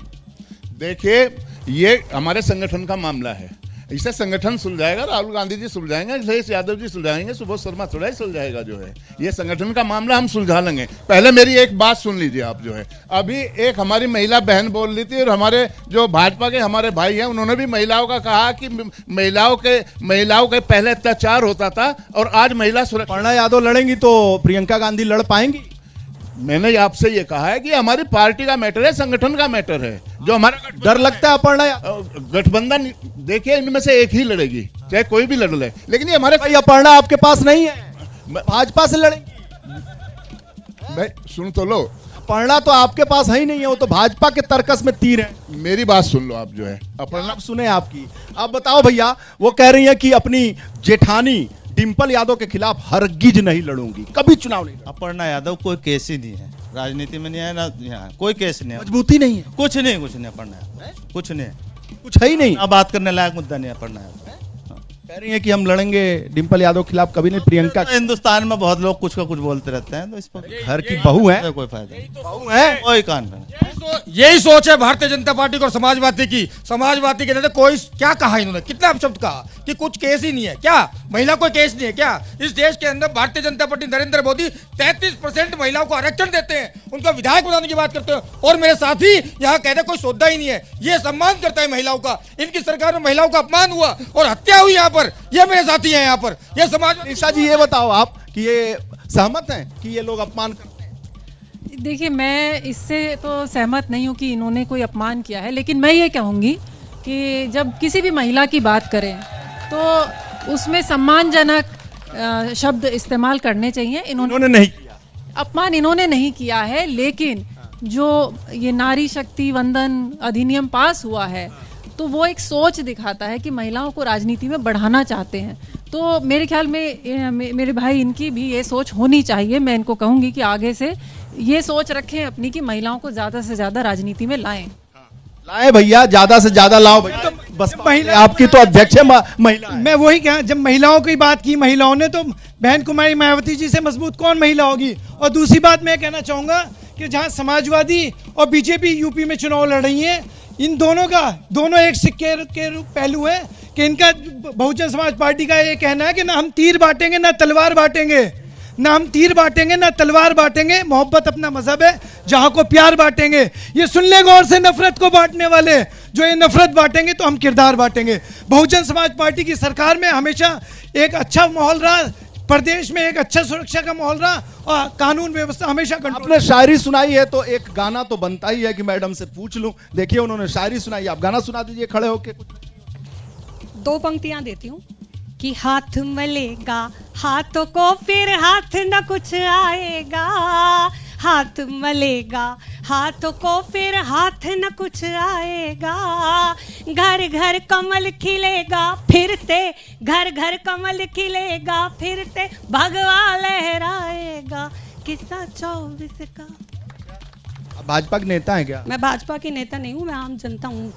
देखिए, ये हमारे संगठन का मामला है, इसे संगठन सुलझाएगा, राहुल गांधी जी सुलझाएंगे, अखिलेश यादव जी सुलझाएंगे, सुबोध शर्मा थोड़ा ही सुलझाएगा। जो है ये संगठन का मामला, हम सुलझा लेंगे। पहले मेरी एक बात सुन लीजिए आप। जो है अभी एक हमारी महिला बहन बोल रही थी, और हमारे जो भाजपा के हमारे भाई हैं, उन्होंने भी महिलाओं का कहा कि महिलाओं के पहले अत्याचार होता था और आज महिला सुरक्षा। अपर्णा यादव लड़ेंगी तो प्रियंका गांधी लड़ पाएंगी? मैंने आपसे ये कहा है कि हमारी पार्टी का मैटर है, संगठन का मैटर है। जो हमारा डर लगता है अपर्णा गठबंधन, देखिए इनमें से एक ही लड़ेगी, चाहे कोई भी लड़ ले, लेकिन ये हमारे भाई अपर्णा आपके पास नहीं है, भाजपा से लड़ेंगी। भाई सुन तो लो, अपर्णा तो आपके पास है ही नहीं है, वो तो भाजपा के तर्कस में तीर है। मेरी बात सुन लो आप। जो है अपर्णा सुने आपकी, आप बताओ भैया। वो कह रही है कि अपनी जेठानी डिंपल यादव के खिलाफ हरगिज नहीं लड़ूंगी, कभी चुनाव नहीं। अपर्णा यादव कोई केस ही नहीं है, राजनीति में नहीं है ना, यहाँ कोई केस नहीं है, मजबूती नहीं है, कुछ नहीं अपर्णा यादव, कुछ नहीं, कुछ है ही नहीं। अब बात करने लायक मुद्दा नहीं अपर्णा यादव। कह रही हैं कि हम लड़ेंगे डिम्पल यादव के खिलाफ, कभी नहीं प्रियंका। हिंदुस्तान में बहुत लोग कुछ का कुछ बोलते रहते हैं, तो इस पर घर की बहू है, कोई फायदा नहीं, बहू है, कोई कान नहीं। यही सोच है भारतीय जनता पार्टी को और समाजवादी की। समाजवादी के नेता कोई क्या कहा इन्होंने, कितना अपशब्द कहा कि कुछ केस ही नहीं है। क्या महिला कोई केस नहीं है क्या? इस देश के अंदर भारतीय जनता पार्टी नरेंद्र मोदी 33% महिलाओं को आरक्षण देते हैं, उनका विधायक बनाने की बात करते हैं, और मेरे साथी यहाँ कहते कोई सौदा ही नहीं है। ये सम्मान करता है महिलाओं का। इनकी सरकार में महिलाओं का अपमान हुआ और हत्या हुई यहाँ पर, ये मेरे साथी हैं यहाँ पर। ये समाज। निशा जी ये बताओ आप कि ये सहमत हैं कि ये लोग अपमान करते हैं? देखिए, मैं इससे तो सहमत नहीं हूँ कि इन्होंने कोई अपमान किया है, लेकिन मैं ये कहूँगी कि जब किसी भी महिला की बात करें तो उसमें सम्मानजनक शब्द इस्तेमाल करने चाहिए। इन्होंने नहीं किया, अपमान इन्होंने नहीं किया है, लेकिन जो ये नारी शक्ति वंदन अधिनियम पास हुआ है तो वो एक सोच दिखाता है कि महिलाओं को राजनीति में बढ़ाना चाहते हैं। तो मेरे ख्याल में मेरे भाई इनकी भी ये सोच होनी चाहिए। मैं इनको कहूँगी कि आगे से ये सोच रखें अपनी कि महिलाओं को ज़्यादा से ज़्यादा राजनीति में लाएं। लाए भैया, ज्यादा से ज्यादा लाओ भैया। तो बस महिला आपकी तो अध्यक्ष है महिला है। मैं वही कहा, जब महिलाओं की बात की महिलाओं ने, तो बहन कुमारी मायावती जी से मजबूत कौन महिला होगी। और दूसरी बात मैं कहना चाहूँगा कि जहाँ समाजवादी और बीजेपी यूपी में चुनाव लड़ रही हैं, इन दोनों एक सिक्के के पहलू है कि इनका बहुजन समाज पार्टी का ये कहना है कि ना हम तीर बांटेंगे ना तलवार बांटेंगे, ना हम तीर बांटेंगे ना तलवार बांटेंगे, मोहब्बत अपना मजहब है, जहाँ को प्यार बांटेंगे। ये सुन ले गौर से, नफरत को बांटने वाले जो ये नफरत बांटेंगे तो हम किरदार बांटेंगे। बहुजन समाज पार्टी की सरकार में हमेशा एक अच्छा माहौल रहा, प्रदेश में एक अच्छा सुरक्षा का माहौल रहा और कानून व्यवस्था हमेशा कंट्रोल। आपने शायरी सुनाई है तो एक गाना तो बनता ही है कि मैडम से पूछ लूं। देखिए उन्होंने शायरी सुनाई, आप गाना सुना दीजिए खड़े होके। 2 पंक्तियां देती हूँ कि हाथ मलेगा हाथों को फिर हाथ न कुछ आएगा, हाथ मलेगा हाथों को फिर हाथ न कुछ आएगा, घर घर कमल खिलेगा फिर से, घर घर कमल खिलेगा फिर से, भगवा लहराएगा। किस्सा 24 का। भाजपा के नेता है क्या? मैं भाजपा की नेता नहीं हूँ, मैं आम जनता हूँ।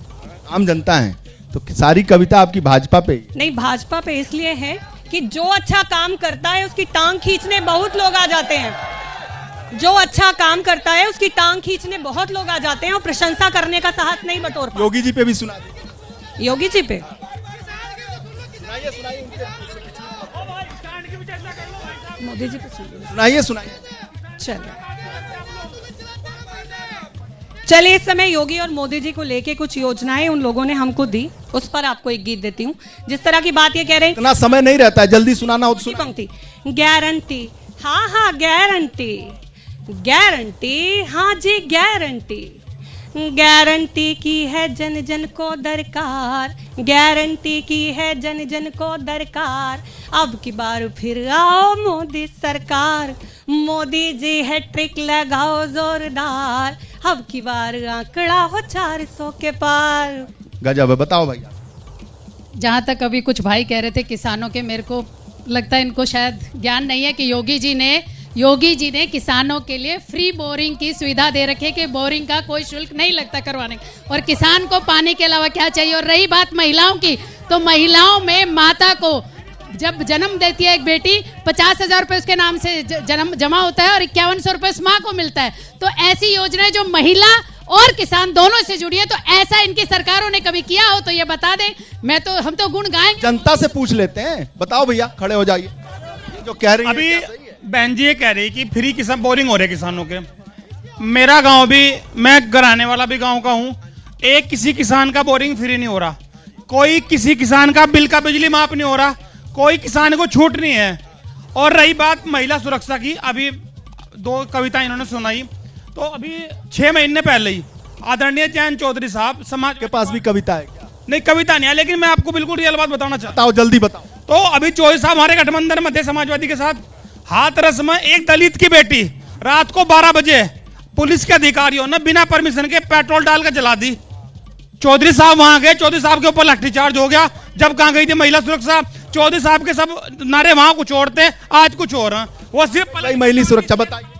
आम जनता है तो सारी कविता आपकी भाजपा पे ही? नहीं, भाजपा पे इसलिए है कि जो अच्छा काम करता है उसकी टांग खींचने बहुत लोग आ जाते हैं। जो अच्छा काम करता है उसकी टांग खींचने बहुत लोग आ जाते हैं और प्रशंसा करने का साहस नहीं बटोर पाते। योगी जी पे भी सुना दीजिए। योगी जी पे मोदी जी पे सुनाइए। चलिए, इस समय योगी और मोदी जी को लेके कुछ योजनाएं उन लोगों ने हमको दी, उस पर आपको एक गीत देती हूँ। जिस तरह की बात ये कह रहे हैं, इतना समय नहीं रहता है, जल्दी सुनाना हो तो सुना। पंक्ति, गारंटी, हाँ हाँ गारंटी, गारंटी, हाँ जी गारंटी, गारंटी की है जन जन को दरकार, गारंटी की है जन जन को दरकार। अब की बार फिर आओ मोदी सरकार, मोदी जी है ट्रिक लगाओ जोरदार, अब की बार आंकड़ा हो 400 के पार। गजब है, बताओ भैया। जहाँ तक अभी कुछ भाई कह रहे थे किसानों के, मेरे को लगता है इनको शायद ज्ञान नहीं है कि योगी जी ने किसानों के लिए फ्री बोरिंग की सुविधा दे रखी है कि बोरिंग का कोई शुल्क नहीं लगता करवाने, और किसान को पानी के अलावा क्या चाहिए। और रही बात महिलाओं की, तो महिलाओं में माता को जब जन्म देती है एक बेटी, 50,000 रुपये उसके नाम से जन्म जमा होता है और 5100 रुपये उस माँ को मिलता है। तो ऐसी योजनाएं जो महिला और किसान दोनों से जुड़ी है, तो ऐसा इनकी सरकारों ने कभी किया हो तो ये बता दें। हम तो गुण गाएंगे। जनता से पूछ लेते हैं। बताओ भैया, खड़े हो जाइए। जो कह रही अभी बहन जी ये कह रही कि फ्री किसान बोरिंग हो रहे किसानों के। मेरा गांव भी, मैं घराने वाला भी गांव का हूँ, एक किसी किसान का बोरिंग फ्री नहीं हो रहा, कोई किसी किसान का बिल का बिजली माफ नहीं हो रहा, कोई किसान को छूट नहीं है। और रही बात महिला सुरक्षा की, अभी 2 कविता इन्होंने सुनाई, तो अभी 6 महीने पहले ही आदरणीय जयंत चौधरी साहब, समाज के पास भी कविता है क्या? नहीं, कविता नहीं है, लेकिन मैं आपको बिल्कुल रियल बात बताना चाहता हूँ। जल्दी बताओ। तो अभी चौधरी साहब हमारे गठबंधन में थे समाजवादी के साथ। हाथरस में एक दलित की बेटी रात को 12 बजे पुलिस के अधिकारियों ने बिना परमिशन के पेट्रोल डाल कर जला दी। चौधरी साहब वहां गए, चौधरी साहब के ऊपर लाठीचार्ज हो गया। जब कहाँ गई थी महिला सुरक्षा, चौधरी साहब के सब नारे वहां कुछ और थे, आज कुछ और हैं। वो सिर्फ महिला सुरक्षा बताइए।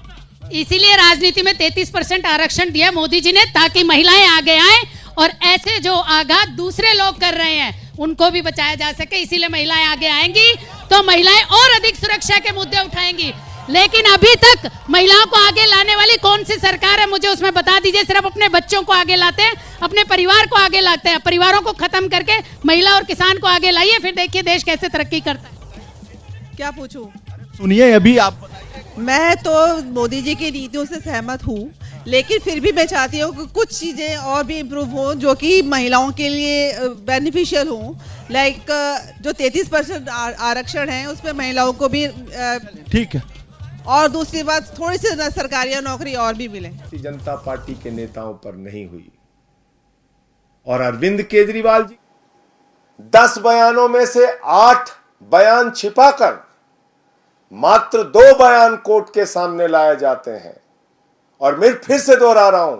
इसीलिए राजनीति में 33% आरक्षण दिया मोदी जी ने, ताकि महिलाएं आगे आए और ऐसे जो आघात दूसरे लोग कर रहे हैं उनको भी बचाया जा सके, इसीलिए महिलाएं आगे आएंगी तो महिलाएं और अधिक सुरक्षा के मुद्दे उठाएंगी। लेकिन अभी तक महिलाओं को आगे लाने वाली कौन सी सरकार है, मुझे उसमें बता दीजिए। सिर्फ अपने बच्चों को आगे लाते हैं, अपने परिवार को आगे लाते हैं। परिवारों को खत्म करके महिला और किसान को आगे लाइए, फिर देखिए देश कैसे तरक्की करता है। क्या पूछूं? सुनिए अभी आप। मैं तो मोदी जी की नीतियों से सहमत हूँ, लेकिन फिर भी मैं चाहती हूँ कि कुछ चीज़ें और भी इम्प्रूव हों जो कि महिलाओं के लिए बेनिफिशियल हों। लाइक जो 33% आरक्षण है उसमें महिलाओं को भी ठीक है, और दूसरी बात थोड़ी सी सरकारी नौकरी और भी मिले। भारतीय जनता पार्टी के नेताओं पर नहीं हुई। और अरविंद केजरीवाल जी 10 बयानों में से 8 बयान छिपाकर मात्र 2 बयान कोर्ट के सामने लाए जाते हैं। और मैं फिर से दोहरा रहा हूं,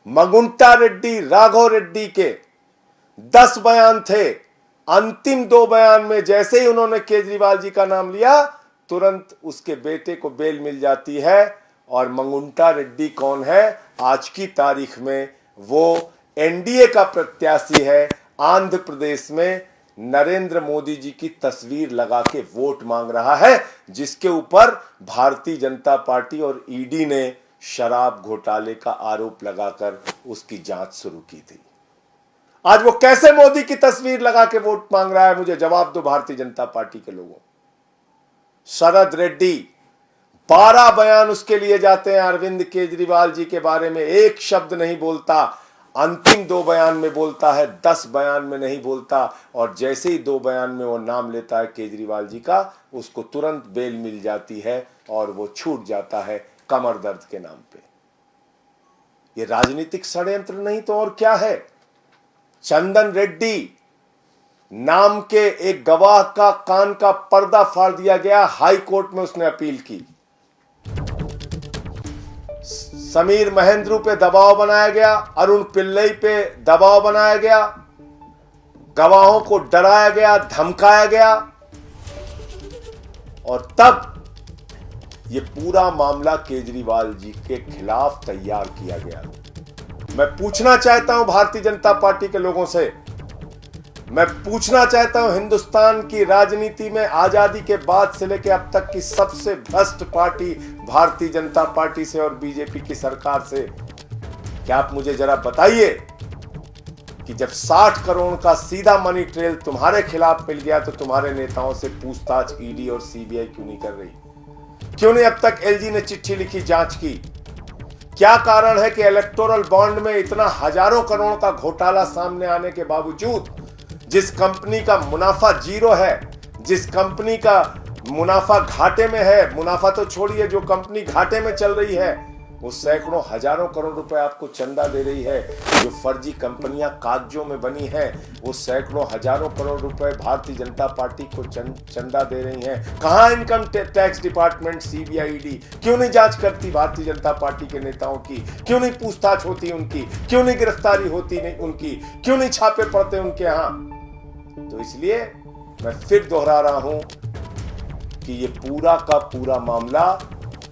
मगुंटा रेड्डी, राघव रेड्डी के 10 बयान थे। अंतिम 2 बयान में जैसे ही उन्होंने केजरीवाल जी का नाम लिया, तुरंत उसके बेटे को बेल मिल जाती है। और मंगुंटा रेड्डी कौन है? आज की तारीख में वो एनडीए का प्रत्याशी है। आंध्र प्रदेश में नरेंद्र मोदी जी की तस्वीर लगा के वोट मांग रहा है, जिसके ऊपर भारतीय जनता पार्टी और ईडी ने शराब घोटाले का आरोप लगाकर उसकी जांच शुरू की थी। आज वो कैसे मोदी की तस्वीर लगा के वोट मांग रहा है? मुझे जवाब दो भारतीय जनता पार्टी के लोगों। शरद रेड्डी 12 बयान उसके लिए जाते हैं, अरविंद केजरीवाल जी के बारे में एक शब्द नहीं बोलता। अंतिम 2 बयान में बोलता है, 10 बयान में नहीं बोलता। और जैसे ही 2 बयान में वो नाम लेता है केजरीवाल जी का, उसको तुरंत बेल मिल जाती है और वो छूट जाता है कमर दर्द के नाम पे। ये राजनीतिक षड्यंत्र नहीं तो और क्या है? चंदन रेड्डी नाम के एक गवाह का कान का पर्दा फाड़ दिया गया, हाई कोर्ट में उसने अपील की। समीर महेंद्रू पे दबाव बनाया गया, अरुण पिल्लई पे दबाव बनाया गया, गवाहों को डराया गया, धमकाया गया। और तब ये पूरा मामला केजरीवाल जी के खिलाफ तैयार किया गया। मैं पूछना चाहता हूं भारतीय जनता पार्टी के लोगों से, मैं पूछना चाहता हूं हिंदुस्तान की राजनीति में आजादी के बाद से लेकर अब तक की सबसे भ्रष्ट पार्टी भारतीय जनता पार्टी से और बीजेपी की सरकार से, क्या आप मुझे जरा बताइए कि जब 60 करोड़ का सीधा मनी ट्रेल तुम्हारे खिलाफ मिल गया तो तुम्हारे नेताओं से पूछताछ ईडी और सीबीआई क्यों नहीं कर रही? क्यों नहीं अब तक एलजी ने चिट्ठी लिखी, जांच की? क्या कारण है कि इलेक्टोरल बॉन्ड में इतना हजारों करोड़ का घोटाला सामने आने के बावजूद, जिस कंपनी का मुनाफा 0 है, जिस कंपनी का मुनाफा घाटे में है, मुनाफा तो छोड़िए, जो कंपनी घाटे में चल रही है वो सैकड़ों हजारों करोड़ रुपए आपको चंदा दे रही है। जो फर्जी कंपनियां कागजों में बनी हैं वो सैकड़ों हजारों करोड़ रुपए भारतीय जनता पार्टी को चंदा दे रही हैं। कहां income tax department, CBI, ED क्यों नहीं जांच करती भारतीय जनता पार्टी के नेताओं की? क्यों नहीं पूछताछ होती उनकी? क्यों नहीं गिरफ्तारी होती नहीं उनकी? क्यों नहीं छापे पड़ते उनके यहाँ? तो इसलिए मैं फिर दोहरा रहा हूं कि ये पूरा का पूरा मामला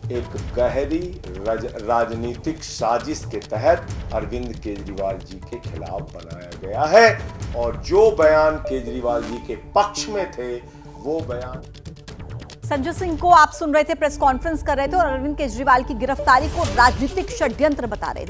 एक गहरी राजनीतिक साजिश के तहत अरविंद केजरीवाल जी के खिलाफ बनाया गया है। और जो बयान केजरीवाल जी के पक्ष में थे वो बयान। संजय सिंह को आप सुन रहे थे, प्रेस कॉन्फ्रेंस कर रहे थे और अरविंद केजरीवाल की गिरफ्तारी को राजनीतिक षड्यंत्र बता रहे थे।